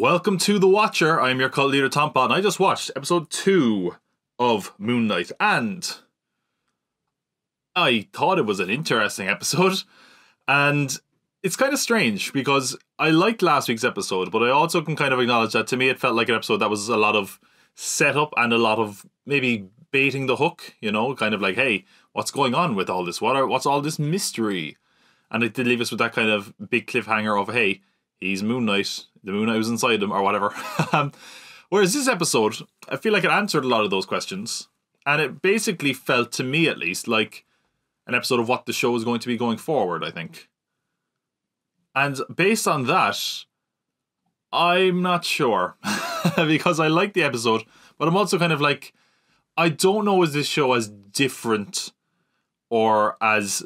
Welcome to The Watcher. I'm your cult leader, Tom Pod, and I just watched episode 2 of Moonlight, and I thought it was an interesting episode, and it's kind of strange because I liked last week's episode, but I also can kind of acknowledge that to me it felt like an episode that was a lot of setup and a lot of maybe baiting the hook, you know, kind of like, hey, what's going on with all this? What's all this mystery? And it did leave us with that kind of big cliffhanger of, hey, he's Moonlight, the Moonlight was inside him, or whatever. Whereas this episode, I feel like it answered a lot of those questions. And it basically felt, to me at least, like an episode of what the show is going to be going forward, I think. And based on that, I'm not sure. Because I like the episode, but I'm also kind of like, I don't know, is this show as different or as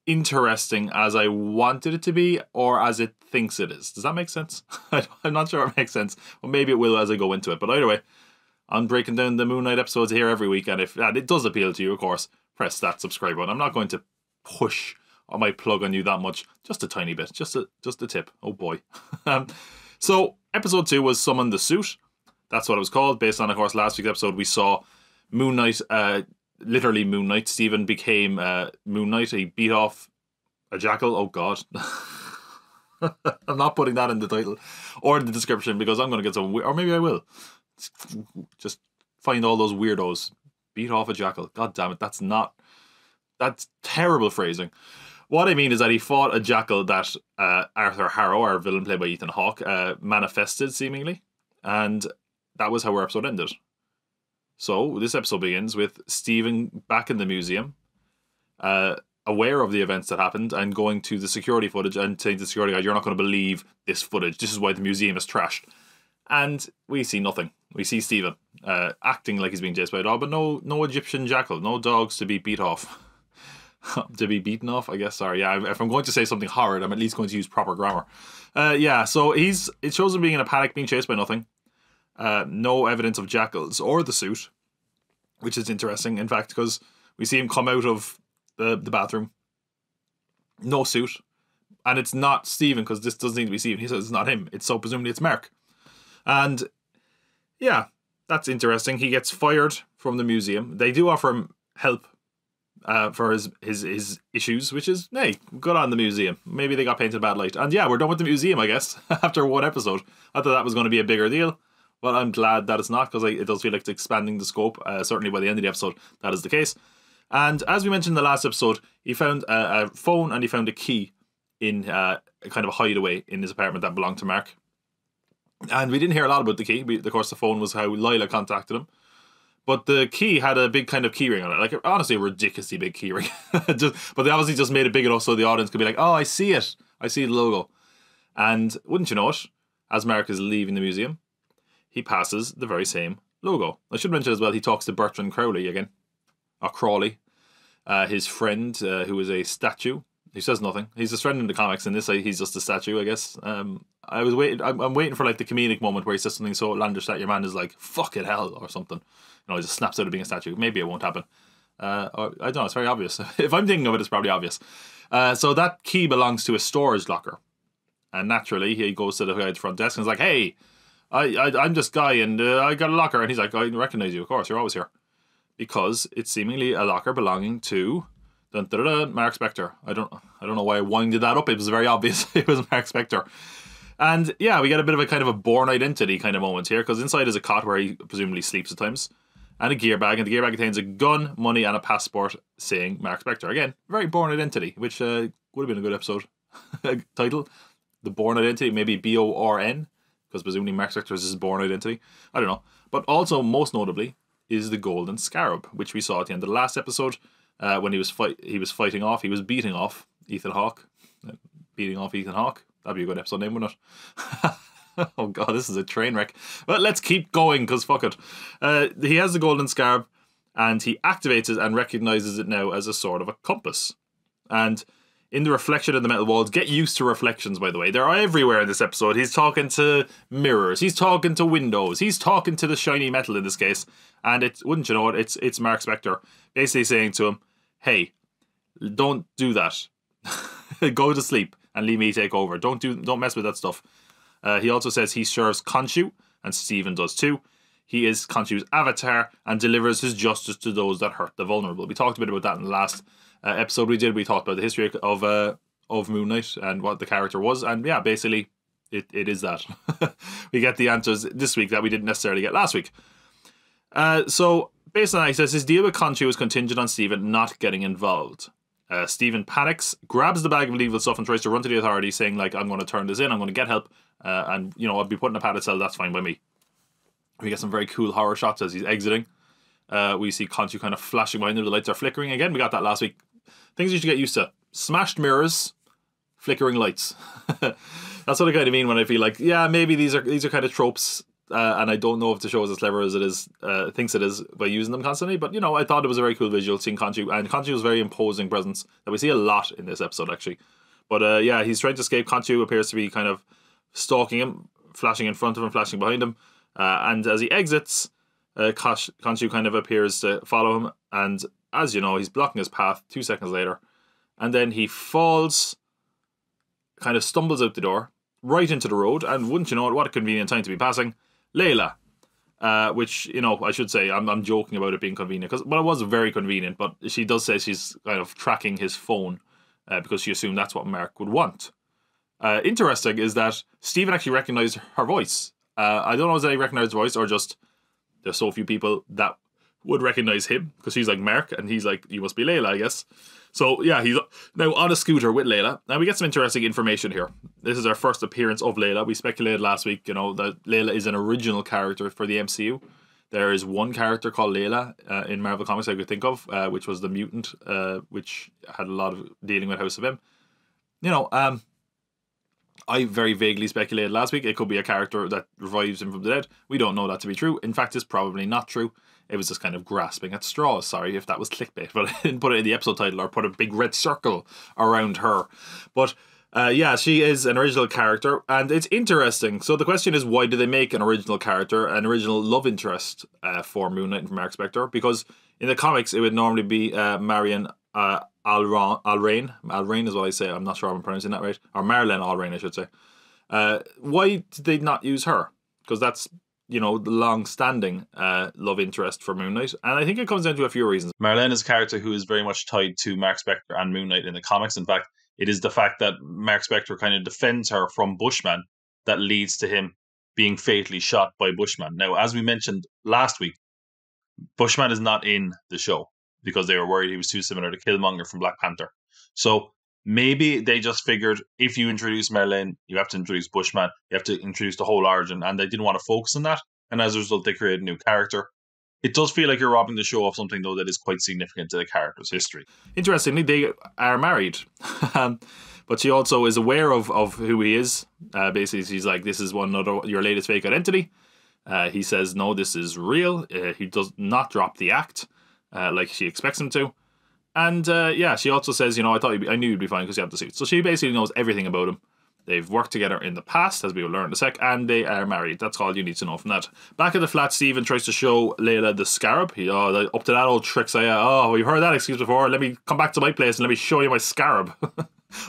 interesting as I wanted it to be, or as it thinks it is. Does that make sense? I'm not sure it makes sense. Well, maybe it will as I go into it. But either way, I'm breaking down the Moon Knight episodes here every week, and if it does appeal to you, of course, press that subscribe button. I'm not going to push on my plug on you that much. Just a tiny bit. Just a tip. Oh boy. So, episode 2 was Summon the Suit. That's what it was called. Based on, of course, last week's episode, we saw Moon Knight, literally Moon Knight. Stephen became Moon Knight. He beat off a jackal. Oh god. I'm not putting that in the title or in the description because I'm going to get some, or maybe I will. Just find all those weirdos. Beat off a jackal. God damn it. That's terrible phrasing. What I mean is that he fought a jackal that Arthur Harrow, our villain played by Ethan Hawke, manifested seemingly. And that was how our episode ended. So this episode begins with Stephen back in the museum, aware of the events that happened, and going to the security footage and saying to the security guard, you're not going to believe this footage. This is why the museum is trashed. And we see nothing. We see Stephen acting like he's being chased by a dog, but no Egyptian jackal, no dogs to be beat off. To be beaten off, I guess. Sorry, yeah. If I'm going to say something horrid, I'm at least going to use proper grammar. Yeah, so it shows him being in a panic, being chased by nothing. No evidence of jackals or the suit, which is interesting, in fact, because we see him come out of the bathroom. No suit. And it's not Stephen, because this doesn't need to be Stephen. He says it's not him. So presumably it's Mark. And yeah, that's interesting. He gets fired from the museum. They do offer him help for his issues, which is, hey, good on the museum. Maybe they got painted a bad light. And yeah, we're done with the museum, I guess, after one episode. I thought that was going to be a bigger deal. But I'm glad that it's not, because it does feel like it's expanding the scope. Certainly by the end of the episode, that is the case. And as we mentioned in the last episode, he found a phone and he found a key in a kind of a hideaway in his apartment that belonged to Mark. And we didn't hear a lot about the key. Of course, the phone was how Lila contacted him. But the key had a big kind of key ring on it. Like, honestly, a ridiculously big key ring. But they obviously just made it big enough so the audience could be like, oh, I see it. I see the logo. And wouldn't you know it, as Mark is leaving the museum, he passes the very same logo. I should mention as well, he talks to Bertrand Crowley again. Or Crawley. His friend, who is a statue. He says nothing. He's his friend in the comics. In this, he's just a statue, I guess. I'm waiting for like the comedic moment where he says something so outlandish that your man is like, fuck it, hell, or something. You know, he just snaps out of being a statue. Maybe it won't happen. Or, I don't know, it's very obvious. If I'm thinking of it, it's probably obvious. So that key belongs to a storage locker. And naturally, he goes to the guy at the front desk and is like, hey, I'm this guy and I got a locker. And he's like, I recognize you, of course, you're always here. Because it's seemingly a locker belonging to Mark Spector. I don't know why I winded that up. It was very obvious it was Mark Spector. And yeah, we get a bit of a kind of a Born Identity kind of moment here, because inside is a cot where he presumably sleeps at times, and a gear bag, and the gear bag contains a gun, money, and a passport saying Mark Spector. Again, very Born Identity, which would have been a good episode title. The Born Identity, maybe BORN, because presumably Mark Spector is his Born Identity. I don't know. But also, most notably, is the Golden Scarab, which we saw at the end of the last episode, when he was beating off Ethan Hawke. Beating off Ethan Hawke. That'd be a good episode name, wouldn't it? Oh god, this is a train wreck. But let's keep going, because fuck it. He has the Golden Scarab, and he activates it and recognizes it now as a sort of a compass. And in the reflection of the metal walls, get used to reflections, by the way. They're everywhere in this episode. He's talking to mirrors. He's talking to windows. He's talking to the shiny metal in this case. And wouldn't you know it, it's Mark Spector basically saying to him, hey, don't do that. Go to sleep and leave me take over. Don't mess with that stuff. He also says he serves Khonshu, and Steven does too. He is Khonshu's avatar and delivers his justice to those that hurt the vulnerable. We talked a bit about that in the last episode we did. We talked about the history of Moon Knight and what the character was, and yeah, basically it is that. We get the answers this week that we didn't necessarily get last week. So based on that, he says his deal with Khonshu is contingent on Steven not getting involved. Steven panics, grabs the bag of illegal stuff and tries to run to the authorities saying like, I'm going to turn this in, I'm going to get help, and you know, I'll be put in a padded cell, that's fine by me. We get some very cool horror shots as he's exiting. We see Khonshu kind of flashing behind him, the lights are flickering. Again, we got that last week. Things you should get used to. Smashed mirrors, flickering lights. That's what I kind of mean when I feel like, yeah, maybe these are kind of tropes, and I don't know if the show is as clever as it is, thinks it is by using them constantly. But you know, I thought it was a very cool visual seeing Khonshu, and Khonshu was a very imposing presence that we see a lot in this episode actually. But yeah, he's trying to escape. Khonshu appears to be kind of stalking him, flashing in front of him, flashing behind him, and as he exits, Khonshu kind of appears to follow him, and as you know, he's blocking his path 2 seconds later, and then he falls, kind of stumbles out the door, right into the road, and wouldn't you know it, what a convenient time to be passing Layla. Which, you know, I should say, I'm joking about it being convenient, because, well, it was very convenient, but she does say she's kind of tracking his phone, because she assumed that's what Mark would want. Interesting is that Steven actually recognised her voice. I don't know if he recognised her voice, or just there's so few people that would recognise him, because she's like Mark, and he's like, you must be Layla, I guess. So yeah, he's now on a scooter with Layla. Now we get some interesting information here. This is our first appearance of Layla. We speculated last week, you know, that Layla is an original character for the MCU. There is one character called Layla in Marvel Comics I could think of, which was the mutant, which had a lot of dealing with House of M. You know, I very vaguely speculated last week it could be a character that revives him from the dead. We don't know that to be true. In fact, it's probably not true. It was just kind of grasping at straws. Sorry if that was clickbait, but I didn't put it in the episode title or put a big red circle around her. But yeah, she is an original character, and it's interesting. So the question is, why do they make an original character, an original love interest for Moon Knight and for Mark Spector? Because in the comics, it would normally be Marion Alraine is what I say. I'm not sure I'm pronouncing that right. Or Marlene Alraine, I should say. Why did they not use her? Because that's, you know, the long-standing love interest for Moon Knight. And I think it comes down to a few reasons. Marlene is a character who is very much tied to Mark Spector and Moon Knight in the comics. In fact, it is the fact that Mark Spector kind of defends her from Bushman that leads to him being fatally shot by Bushman. Now, as we mentioned last week, Bushman is not in the show because they were worried he was too similar to Killmonger from Black Panther. So maybe they just figured if you introduce Marlene, you have to introduce Bushman, you have to introduce the whole origin, and they didn't want to focus on that. And as a result, they created a new character. It does feel like you're robbing the show of something, though, that is quite significant to the character's history. Interestingly, they are married. But she also is aware of who he is. Basically, she's like, this is your latest fake identity. He says, no, this is real. He does not drop the act like she expects him to. And yeah, she also says, you know, I knew you'd be fine because you have the suit. So she basically knows everything about him. They've worked together in the past, as we will learn in a sec, and they are married. That's all you need to know from that. Back at the flat, Steven tries to show Layla the scarab. Up to that old trick, say, we've heard that excuse before. Let me come back to my place and let me show you my scarab.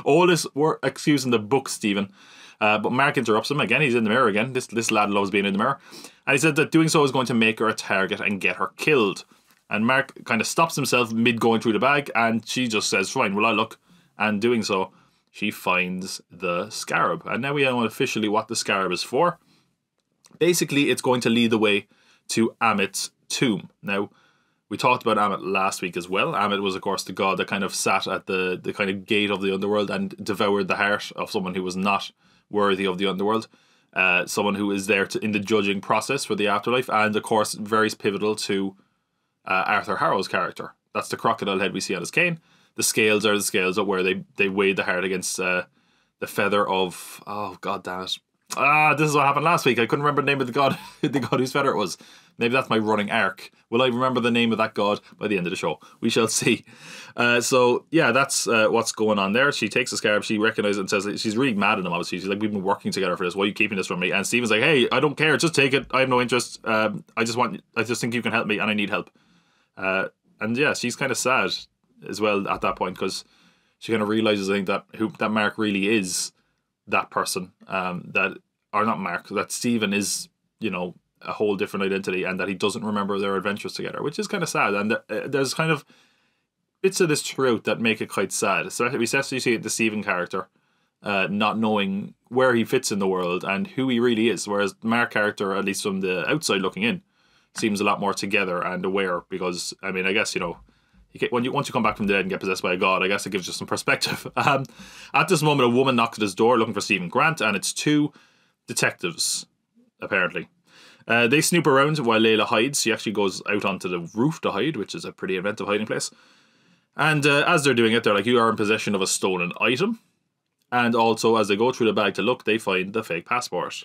All this excuse in the book, Steven. But Mark interrupts him again. He's in the mirror again. This lad loves being in the mirror. And he said that doing so is going to make her a target and get her killed. And Mark kind of stops himself mid going through the bag, and she just says, fine, will I look? And doing so, she finds the scarab. And now we know officially what the scarab is for. Basically, it's going to lead the way to Amit's tomb. Now, we talked about Amit last week as well. Amit was, of course, the god that kind of sat at the kind of gate of the underworld and devoured the heart of someone who was not worthy of the underworld. Someone who is there in the judging process for the afterlife. And, of course, very pivotal to Arthur Harrow's character. That's the crocodile head we see on his cane. The scales are the scales where they weighed the heart against the feather of... Oh, god damn it. This is what happened last week. I couldn't remember the name of the god whose feather it was. Maybe that's my running arc. Will I remember the name of that god by the end of the show? We shall see. So, yeah, that's what's going on there. She takes the scarab, she recognises it and says she's really mad at him, obviously. She's like, we've been working together for this. Why are you keeping this from me? And Steven's like, hey, I don't care. Just take it. I have no interest. I just think you can help me and I need help. And, yeah, she's kind of sad as well at that point because she kind of realises, I think, that Mark really is that person that or not Mark, that Stephen is, you know, a whole different identity and that he doesn't remember their adventures together, which is kind of sad. And there's kind of bits of this throughout that make it quite sad. So we especially see the Stephen character not knowing where he fits in the world and who he really is, whereas the Mark character, at least from the outside looking in, seems a lot more together and aware because, I mean, I guess, you know, once you come back from the dead and get possessed by a god, I guess it gives you some perspective. At this moment, a woman knocks at his door looking for Stephen Grant, and it's two detectives, apparently. They snoop around while Layla hides. She actually goes out onto the roof to hide, which is a pretty inventive hiding place. And as they're doing it, they're like, you are in possession of a stolen item. And also, as they go through the bag to look, they find the fake passport.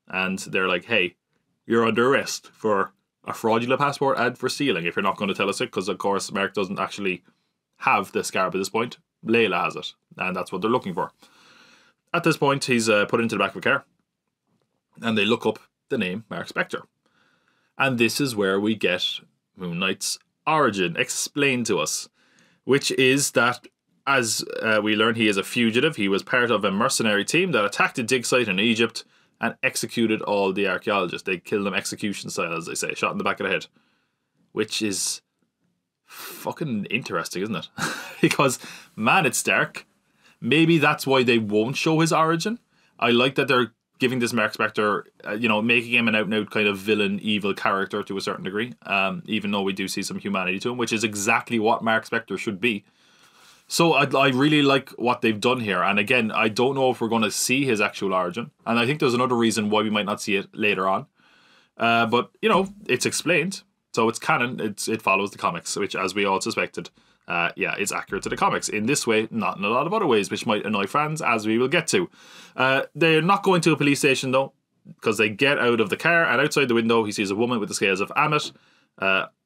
And they're like, hey, you're under arrest for a fraudulent passport and for stealing, if you're not going to tell us it, because of course Mark doesn't actually have the scarab at this point. Layla has it, and that's what they're looking for. At this point, he's put into the back of a car, and they look up the name Mark Spector. And this is where we get Moon Knight's origin explained to us, which is that, as we learn, he is a fugitive. He was part of a mercenary team that attacked a dig site in Egypt and executed all the archaeologists. They killed them execution style, as they say, shot in the back of the head. Which is fucking interesting, isn't it? Because, man, it's dark. Maybe that's why they won't show his origin. I like that they're giving this Mark Spector, you know, making him an out-and-out kind of villain, evil character to a certain degree. Even though we do see some humanity to him, which is exactly what Mark Spector should be. So I really like what they've done here. And again, I don't know if we're going to see his actual origin. And I think there's another reason why we might not see it later on. But, you know, it's explained. So it's canon. It follows the comics, which, as we all suspected, yeah, is accurate to the comics. In this way, not in a lot of other ways, which might annoy fans, as we will get to. They're not going to a police station, though, because they get out of the car. And outside the window, he sees a woman with the scales of Ammit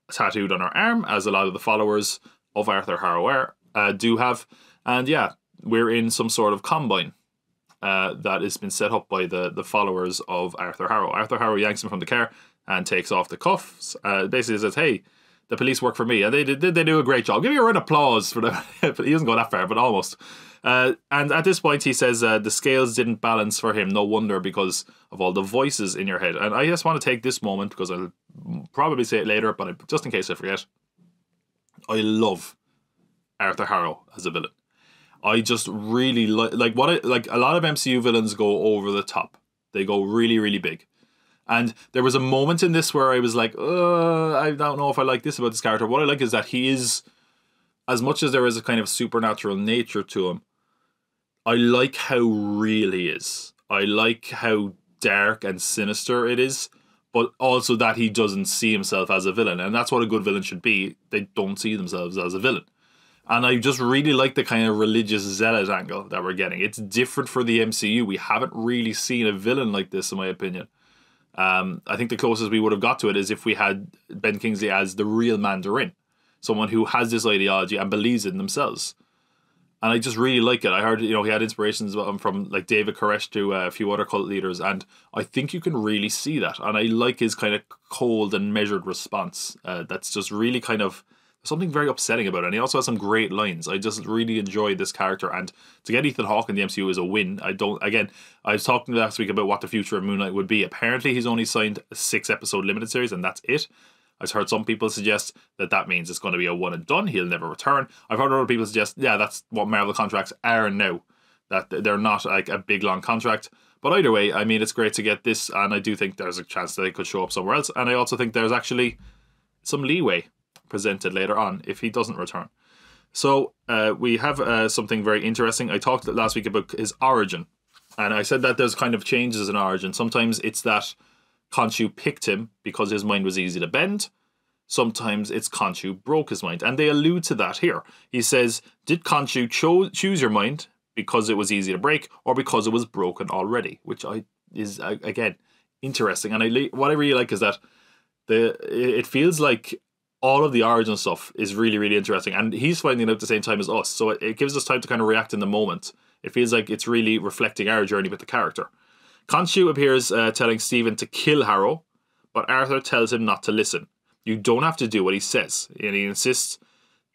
tattooed on her arm, as a lot of the followers of Arthur Harrow do have. And yeah, we're in some sort of combine that has been set up by the followers of Arthur Harrow. Arthur Harrow yanks him from the car and takes off the cuffs. Basically says, hey, the police work for me. And they do a great job. Give me a round of applause for them. He doesn't go that far, but almost. And at this point he says the scales didn't balance for him. No wonder, because of all the voices in your head. And I just want to take this moment, because I'll probably say it later, but just in case I forget. I love Arthur Harrow as a villain. I just really like a lot of MCU villains go over the top. They go really, really big. And there was a moment in this where I was like, I don't know if I like this about this character. What I like is that he is, as much as there is a kind of supernatural nature to him, I like how real he is. I like how dark and sinister it is, but also that he doesn't see himself as a villain. And that's what a good villain should be. They don't see themselves as a villain. And I just really like the kind of religious zealot angle that we're getting. It's different for the MCU. We haven't really seen a villain like this, in my opinion. I think the closest we would have got to it is if we had Ben Kingsley as the real Mandarin. Someone who has this ideology and believes in themselves. And I just really like it. I heard, you know, he had inspirations from like David Koresh to a few other cult leaders. And I think you can really see that. And I like his kind of cold and measured response. That's just really kind of something very upsetting about it. And he also has some great lines. I just really enjoy this character. And to get Ethan Hawke in the MCU is a win. I was talking last week about what the future of Moon Knight would be. Apparently he's only signed a 6-episode limited series, and that's it. I've heard some people suggest that means it's going to be a one and done. He'll never return. I've heard other people suggest, yeah, that's what Marvel contracts are now. That they're not like a big long contract. But either way, I mean, it's great to get this. And I do think there's a chance that they could show up somewhere else. And I also think there's actually some leeway presented later on if he doesn't return. So we have something very interesting. I talked last week about his origin, and I said that there's kind of changes in origin. Sometimes it's that Khonshu picked him because his mind was easy to bend. Sometimes it's Khonshu broke his mind, and they allude to that here. He says, did Khonshu choose your mind because it was easy to break, or because it was broken already? Which is again interesting. And what I really like is that it feels like all of the origin stuff is really, really interesting. And he's finding it out at the same time as us. So it gives us time to kind of react in the moment. It feels like it's really reflecting our journey with the character. Khonshu appears telling Stephen to kill Harrow, but Arthur tells him not to listen. You don't have to do what he says. And he insists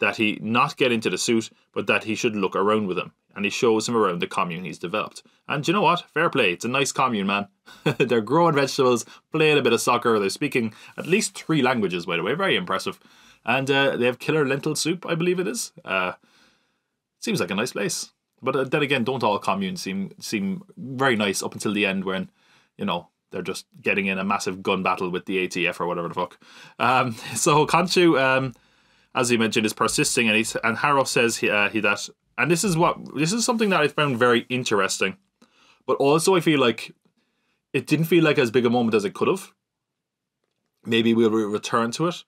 that he not get into the suit, but that he should look around with him. and he shows him around the commune he's developed. And you know what? Fair play. It's a nice commune, man. They're growing vegetables, playing a bit of soccer. They're speaking at least 3 languages, by the way. Very impressive. And they have killer lentil soup, I believe it is. Seems like a nice place. But then again, don't all communes seem very nice up until the end when, you know, they're just getting in a massive gun battle with the ATF or whatever the fuck. So Khonshu, as he mentioned, is persisting, and Harrow says that, and this is something that I found very interesting, but also I feel like it didn't feel like as big a moment as it could have. Maybe we'll return to it,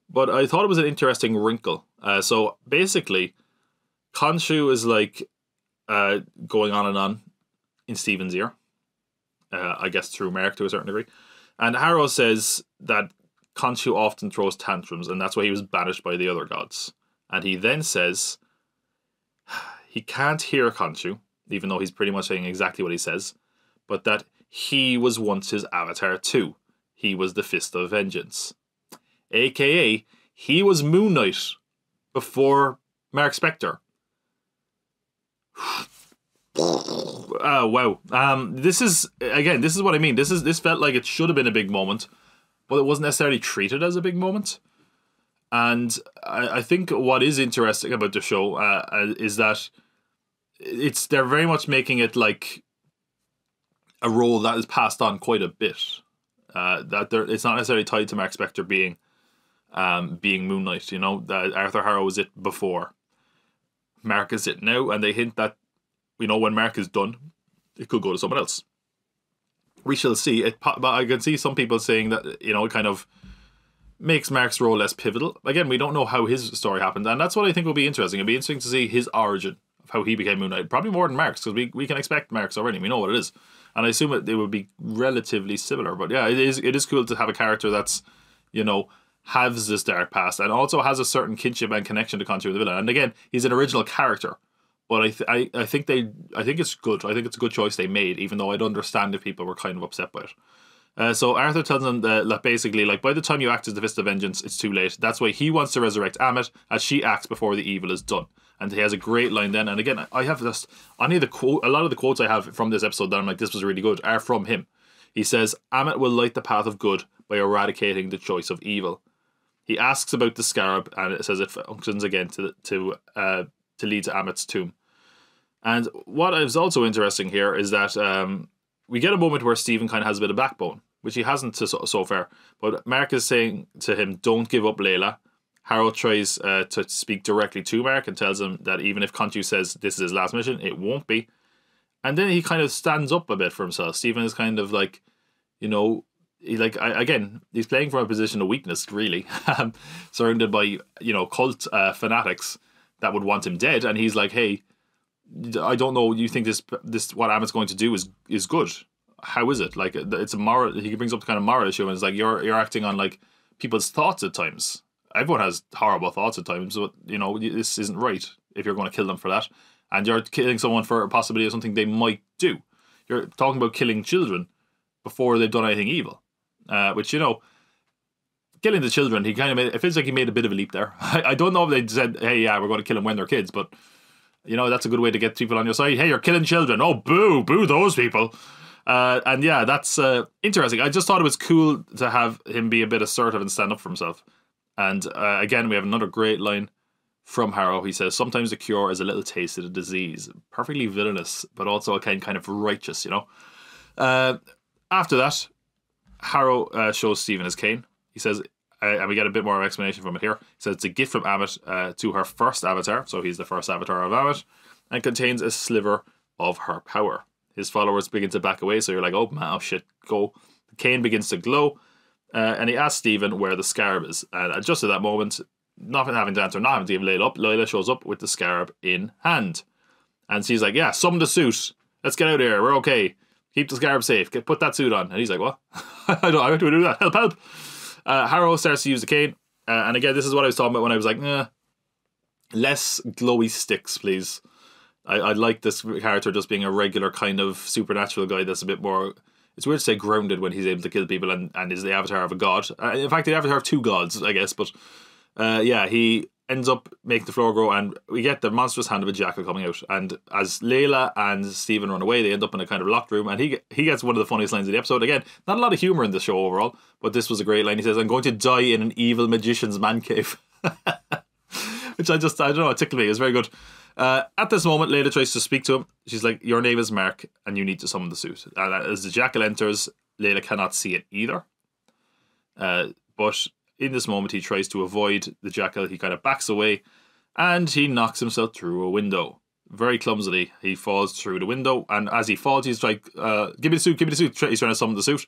but I thought it was an interesting wrinkle. So basically, Khonshu is like going on and on in Stephen's ear. I guess through Merrick to a certain degree. And Harrow says that Khonshu often throws tantrums, and that's why he was banished by the other gods. And he then says he can't hear Khonshu, even though he's pretty much saying exactly what he says, but that he was once his avatar too. He was the Fist of Vengeance. AKA, he was Moon Knight before Mark Spector. Wow. This is what I mean. This felt like it should have been a big moment, but it wasn't necessarily treated as a big moment. And I think what is interesting about the show is that they're very much making it like a role that is passed on quite a bit. It's not necessarily tied to Mark Spector being Moon Knight. You know, that Arthur Harrow was it before. Mark is it now, and they hint that, you know, when Mark is done, it could go to someone else. We shall see. But I can see some people saying that, you know, it kind of makes Mark's role less pivotal. Again, we don't know how his story happened, and that's what I think will be interesting. It'll be interesting to see his origin of how he became Moon Knight. Probably more than Mark's, because we can expect Mark's already. We know what it is. And I assume it would be relatively similar. But yeah, it is cool to have a character that's, you know, has this dark past and also has a certain kinship and connection to Khonshu the villain. And again, he's an original character. But I think it's good. I think it's a good choice they made, even though I'd understand if people were kind of upset by it. So Arthur tells them that basically, like, by the time you act as the Fist of Vengeance, it's too late. That's why he wants to resurrect Ammit, as she acts before the evil is done. And he has a great line then. And again, I have this, a lot of the quotes I have from this episode that I'm like, this was really good, are from him. He says, Ammit will light the path of good by eradicating the choice of evil. He asks about the scarab, and it says it functions again to lead to Ammit's tomb. And what is also interesting here is that we get a moment where Stephen kind of has a bit of backbone, which he hasn't so far. But Mark is saying to him, don't give up Layla. Harrow tries to speak directly to Mark and tells him that even if Khonshu says this is his last mission, it won't be. And then he kind of stands up a bit for himself. Stephen is kind of like, you know, he's playing from a position of weakness, really, surrounded by, you know, cult fanatics that would want him dead. And he's like, hey, I don't know, you think this what Ammit's going to do is good? How is it? Like, it's a moral. He brings up the kind of moral issue, and it's like you're acting on like people's thoughts at times. Everyone has horrible thoughts at times, but you know this isn't right if you're going to kill them for that, and you're killing someone for a possibility of something they might do. You're talking about killing children before they've done anything evil, which, you know, killing the children. It feels like he made a bit of a leap there. I don't know if they said, hey, yeah, we're going to kill them when they're kids, but you know, that's a good way to get people on your side. Hey, you're killing children. Oh, boo those people. And yeah, that's interesting. I just thought it was cool to have him be a bit assertive and stand up for himself. And again, we have another great line from Harrow. He says, sometimes the cure is a little taste of the disease. Perfectly villainous, but also kind of righteous, you know. After that, Harrow shows Stephen his cane. He says, and we get a bit more of explanation from it here. He says it's a gift from Ammit to her first avatar, so he's the first avatar of Ammit, and contains a sliver of her power. His followers begin to back away, so you're like, oh man, oh shit, go. The cane begins to glow, and he asks Stephen where the scarab is. And just at that moment, not having to answer, not having to give Layla up, Layla shows up with the scarab in hand. And she's like, yeah, summon the suit. Let's get out of here. We're okay. Keep the scarab safe. Put that suit on. And he's like, what? I don't do that. Help. Harrow starts to use the cane. And again, this is what I was talking about when I was like, less glowy sticks, please. I'd like this character just being a regular kind of supernatural guy that's a bit more... It's weird to say grounded when he's able to kill people and is the avatar of a god. In fact, the avatar of two gods, I guess. But yeah, he ends up making the floor grow, and we get the monstrous hand of a jackal coming out. And as Layla and Stephen run away, they end up in a kind of locked room, and he gets one of the funniest lines of the episode. Again, not a lot of humour in the show overall, but this was a great line. He says, "I'm going to die in an evil magician's man cave." Which I don't know, it tickled me. It was very good. At this moment, Layla tries to speak to him. She's like, "Your name is Mark, and you need to summon the suit." And as the jackal enters, Layla cannot see it either. But in this moment, he tries to avoid the jackal. He kind of backs away, and he knocks himself through a window. Very clumsily, he falls through the window, and as he falls, he's like, give me the suit, give me the suit. He's trying to summon the suit.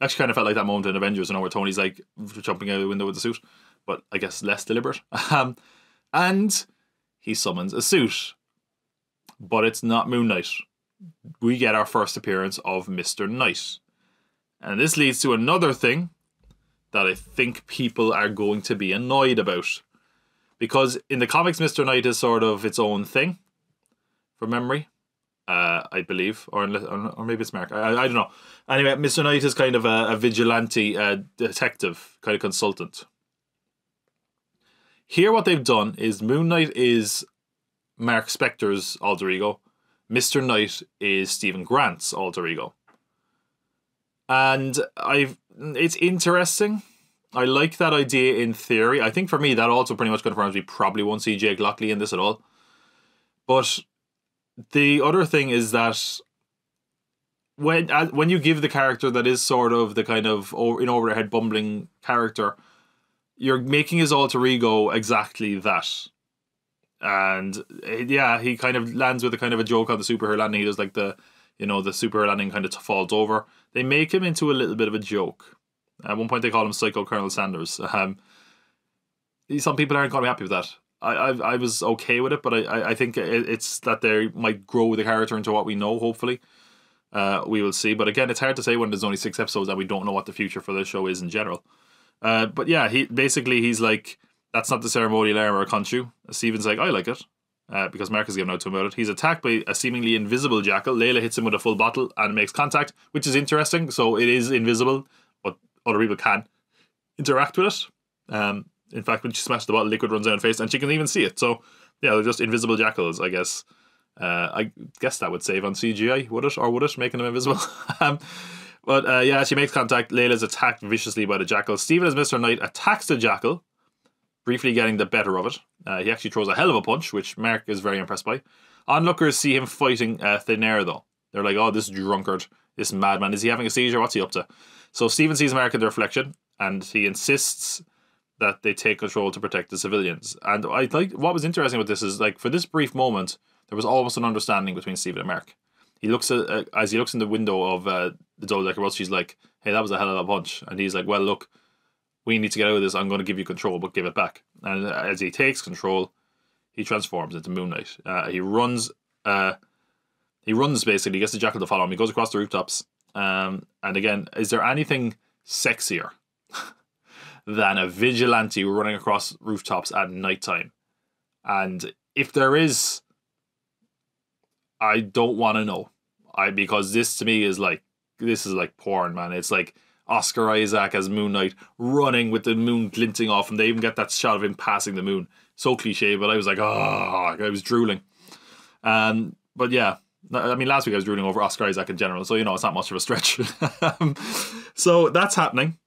Actually kind of felt like that moment in Avengers, where Tony's like jumping out of the window with the suit, but I guess less deliberate. And he summons a suit. But it's not Moon Knight. We get our first appearance of Mr. Knight. And this leads to another thing that I think people are going to be annoyed about. Because in the comics, Mr. Knight is sort of its own thing, from memory, I believe. Or maybe it's Mark. I don't know. Anyway, Mr. Knight is kind of a vigilante detective, kind of consultant. Here what they've done is Moon Knight is Mark Spector's alter ego. Mr. Knight is Stephen Grant's alter ego. And it's interesting. I like that idea in theory. I think for me that also pretty much confirms we probably won't see Jake Lockley in this at all. But the other thing is that when you give the character that is sort of the kind of over their head bumbling character, you're making his alter ego exactly that. And yeah, he kind of lands with a kind of a joke on the superhero landing. He does like the superhero landing kind of falls over. They make him into a little bit of a joke. At one point they call him Psycho Colonel Sanders. Some people aren't going to be happy with that. I was okay with it, but I think it's that they might grow the character into what we know, hopefully. We will see. But again, it's hard to say when there's only 6 episodes and we don't know what the future for this show is in general. But yeah, he's like, that's not the ceremonial armor, Khonshu. Stephen's like, I like it. Because Mark has given out to him about it. He's attacked by a seemingly invisible jackal. Layla hits him with a full bottle and makes contact, which is interesting. So it is invisible, but other people can interact with it. In fact, when she smashed the bottle, liquid runs down her face, and she can even see it. So yeah, they're just invisible jackals, I guess. I guess that would save on CGI, would it? Or would it, making them invisible? But yeah, she makes contact. Layla's attacked viciously by the jackal. Stephen, as Mr. Knight, attacks the jackal, briefly getting the better of it. He actually throws a hell of a punch, which Mark is very impressed by. Onlookers see him fighting thin air, though. They're like, oh, this drunkard, this madman, is he having a seizure? What's he up to? So Stephen sees Mark in the reflection, and he insists that they take control to protect the civilians. And I like what was interesting with this is, like, for this brief moment, there was almost an understanding between Stephen and Mark. He looks at as he looks in the window of the double-decker bus, she's like, hey, that was a hell of a punch. And he's like, well, look, we need to get out of this. I'm going to give you control, but give it back. And as he takes control, he transforms into Moon Knight. He runs basically, he gets the jackal to follow him. He goes across the rooftops. And again, is there anything sexier than a vigilante running across rooftops at nighttime? And if there is, I don't want to know. Because this to me is like porn, man. It's like Oscar Isaac as Moon Knight running with the moon glinting off, and they even get that shot of him passing the moon. So cliche, but I was like, oh, I was drooling. But yeah, I mean, last week I was drooling over Oscar Isaac in general, so it's not much of a stretch. So that's happening.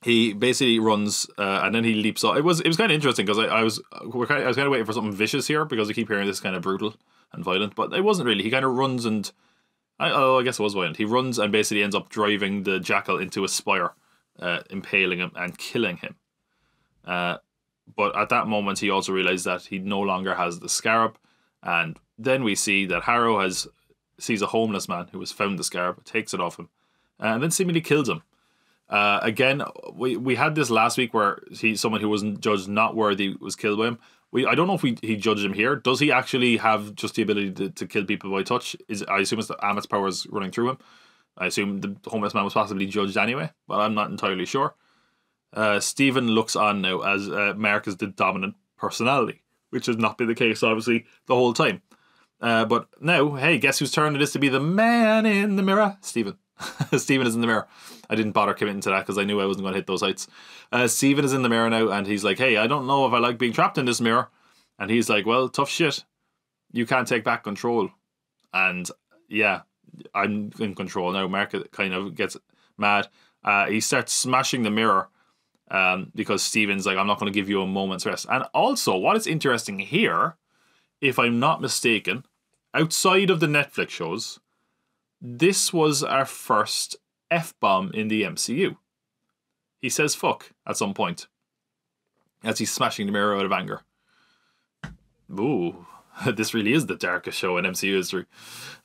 He basically runs, and then he leaps off. It was kind of interesting because I was kind of waiting for something vicious here, because I keep hearing this kind of brutal and violent, but it wasn't really. He kind of runs and I guess it was violent. He runs and basically ends up driving the jackal into a spire, impaling him and killing him. But at that moment, he also realized that he no longer has the scarab, and then we see that Harrow sees a homeless man who has found the scarab, takes it off him, and then seemingly kills him. Again, we had this last week where someone who wasn't judged not worthy was killed by him. I don't know if he judged him here. Does he actually have just the ability to kill people by touch? I assume it's the Amit's powers running through him. I assume the homeless man was possibly judged anyway, but I'm not entirely sure. Stephen looks on now as Mark is the dominant personality, which has not been the case, obviously, the whole time. But now, hey, guess whose turn it is to be the man in the mirror? Stephen. Steven is in the mirror. I didn't bother committing to that because I knew I wasn't going to hit those heights. Steven is in the mirror now, and he's like, hey, I don't know if I like being trapped in this mirror. And he's like, well, tough shit. You can't take back control. And yeah, I'm in control now. Mark kind of gets mad. He starts smashing the mirror because Steven's like, I'm not going to give you a moment's rest. And also, what is interesting here, if I'm not mistaken, outside of the Netflix shows, this was our first F-bomb in the MCU. He says fuck at some point as he's smashing the mirror out of anger. Ooh, this really is the darkest show in MCU history.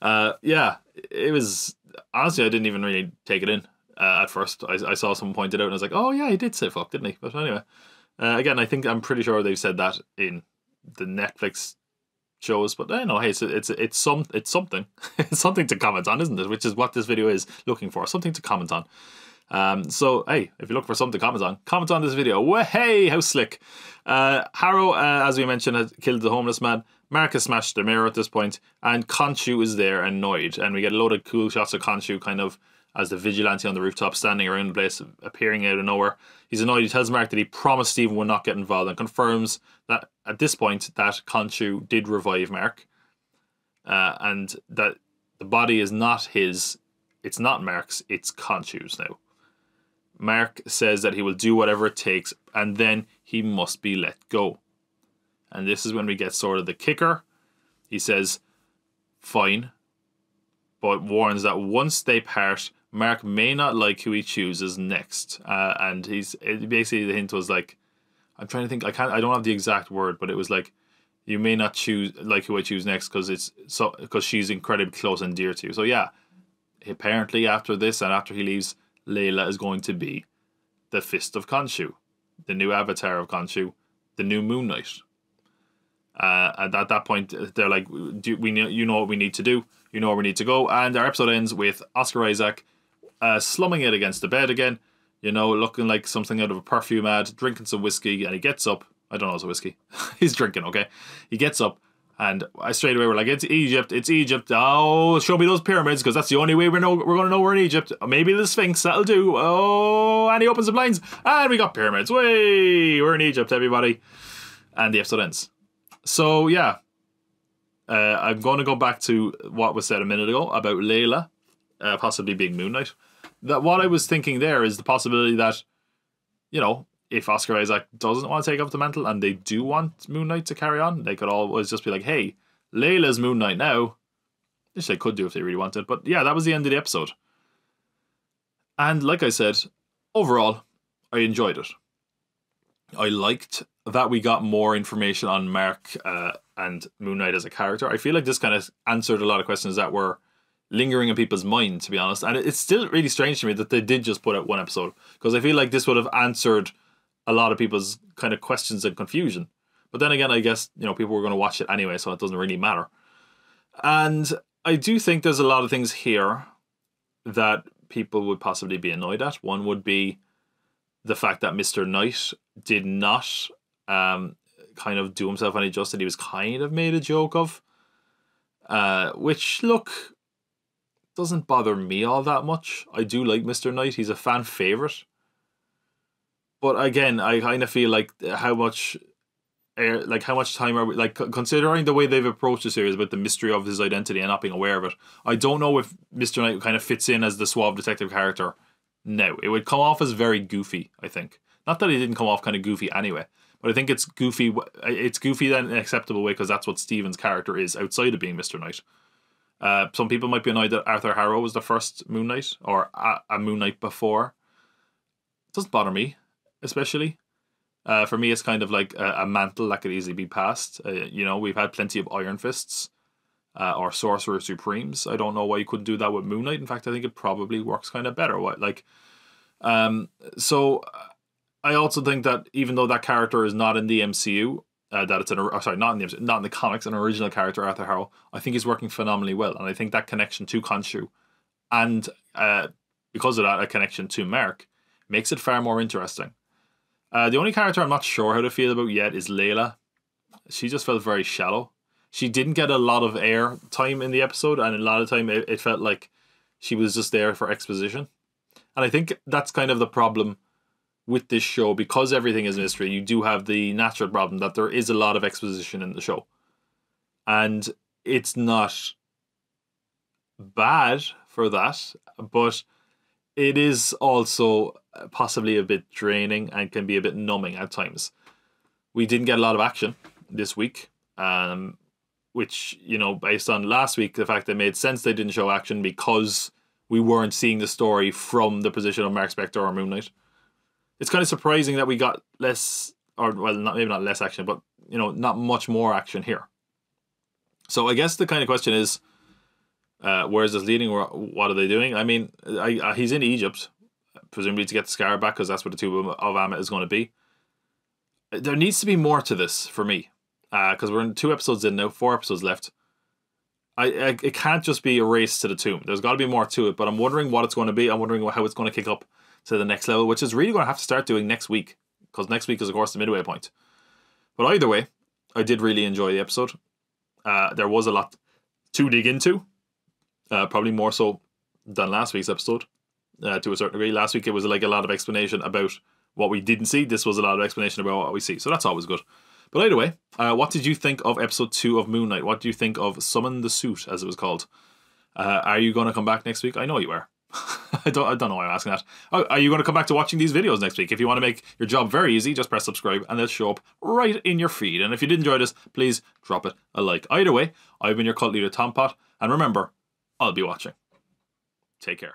Yeah, it was... Honestly, I didn't even really take it in at first. I saw someone point it out and I was like, oh yeah, he did say fuck, didn't he? But anyway, again, I'm pretty sure they've said that in the Netflix shows, but I don't know, hey, it's something. It's something to comment on, isn't it? Which is what this video is looking for, something to comment on. So hey, if you look for something to comment on this video. Well, hey, how slick. Harrow, as we mentioned, has killed the homeless man. Mark has smashed the mirror at this point, and Khonshu is there annoyed, and we get a load of cool shots of Khonshu kind of as the vigilante on the rooftop, standing around the place, appearing out of nowhere. He's annoyed. He tells Mark that he promised Steven would not get involved, and confirms that at this point that Khonshu did revive Mark, and that the body is not his. It's not Mark's. It's Khonshu's now. Mark says that he will do whatever it takes, and then he must be let go. And this is when we get sort of the kicker. He says, fine, but warns that once they part, Mark may not like who he chooses next. And basically the hint was like, I'm trying to think, I don't have the exact word, but it was like, you may not choose like who I choose next because she's incredibly close and dear to you. So yeah, apparently after this and after he leaves, Layla is going to be the Fist of Khonshu, the new avatar of Khonshu, the new Moon Knight. And at that point, they're like, you know what we need to do, you know where we need to go. And our episode ends with Oscar Isaac slumming it against the bed again, you know, looking like something out of a perfume ad, drinking some whiskey, and he gets up. I don't know, it's a whiskey. He's drinking, okay? He gets up, and I straight away we're like, it's Egypt, it's Egypt. Oh, show me those pyramids, because that's the only way we're going to know we're in Egypt. Maybe the Sphinx, that'll do. Oh, and he opens the blinds, and we got pyramids. Way, we're in Egypt, everybody. And the episode ends. So, yeah. I'm going to go back to what was said a minute ago about Layla possibly being Moon Knight. That what I was thinking there is the possibility that, you know, if Oscar Isaac doesn't want to take up the mantle and they do want Moon Knight to carry on, they could always just be like, hey, Layla's Moon Knight now. Which they could do if they really wanted. But yeah, that was the end of the episode. And like I said, overall, I enjoyed it. I liked that we got more information on Mark and Moon Knight as a character. I feel like this kind of answered a lot of questions that were lingering in people's minds, to be honest. And it's still really strange to me that they did just put out one episode, because I feel like this would have answered a lot of people's kind of questions and confusion. But then again, I guess, you know, people were going to watch it anyway, so it doesn't really matter. And I do think there's a lot of things here that people would possibly be annoyed at. One would be the fact that Mr. Knight did not kind of do himself any justice. He was kind of made a joke of. Which, look, doesn't bother me all that much. I do like Mr. Knight. He's a fan favourite. But again, I kind of feel like how much time are we, like, considering the way they've approached the series about the mystery of his identity and not being aware of it, I don't know if Mr. Knight kind of fits in as the suave detective character now. It would come off as very goofy, I think. Not that he didn't come off kind of goofy anyway, but I think it's goofy. It's goofy in an acceptable way because that's what Steven's character is outside of being Mr. Knight. Some people might be annoyed that Arthur Harrow was the first Moon Knight, or a Moon Knight before. It doesn't bother me, especially. For me, it's kind of like a mantle that could easily be passed. You know, we've had plenty of Iron Fists or Sorcerer Supremes. I don't know why you couldn't do that with Moon Knight. In fact, I think it probably works kind of better. So I also think that even though that character is not in the MCU, not in the comics, an original character, Arthur Harrow, I think he's working phenomenally well, and I think that connection to Khonshu, and because of that, a connection to Mark, makes it far more interesting. The only character I'm not sure how to feel about yet is Layla. She just felt very shallow. She didn't get a lot of air time in the episode, and a lot of time it felt like She was just there for exposition. And I think that's kind of the problem with this show. Because everything is mystery, you do have the natural problem that there is a lot of exposition in the show. And it's not bad for that, but it is also possibly a bit draining and can be a bit numbing at times. We didn't get a lot of action this week, which, you know, based on last week, the fact that it made sense they didn't show action because we weren't seeing the story from the position of Mark Spector or Moon Knight. It's kind of surprising that we got less, or well, maybe not less action, but, you know, not much more action here. So I guess the kind of question is, where is this leading? What are they doing? I mean, he's in Egypt, presumably to get the scar back, because that's what the Tomb of Ammit is going to be. There needs to be more to this for me, because we're in 2 episodes in now, 4 episodes left. It can't just be a race to the tomb. There's got to be more to it, but I'm wondering what it's going to be. I'm wondering how it's going to kick up to the next level, which is really going to have to start doing next week, because next week is, of course, the midway point. But either way, I did really enjoy the episode. There was a lot to dig into. Probably more so than last week's episode, to a certain degree. Last week it was like a lot of explanation about what we didn't see. This was a lot of explanation about what we see, so that's always good. But either way, what did you think of episode 2 of Moon Knight? What do you think of Summon the Suit, as it was called? Are you going to come back next week? I know you are. I don't know why I'm asking that. Are you going to come back to watching these videos next week? If you want to make your job very easy, just press subscribe and they'll show up right in your feed. And if you did enjoy this, please drop it a like. Either way, I've been your cult leader, Tom Pot, and remember, I'll be watching. Take care.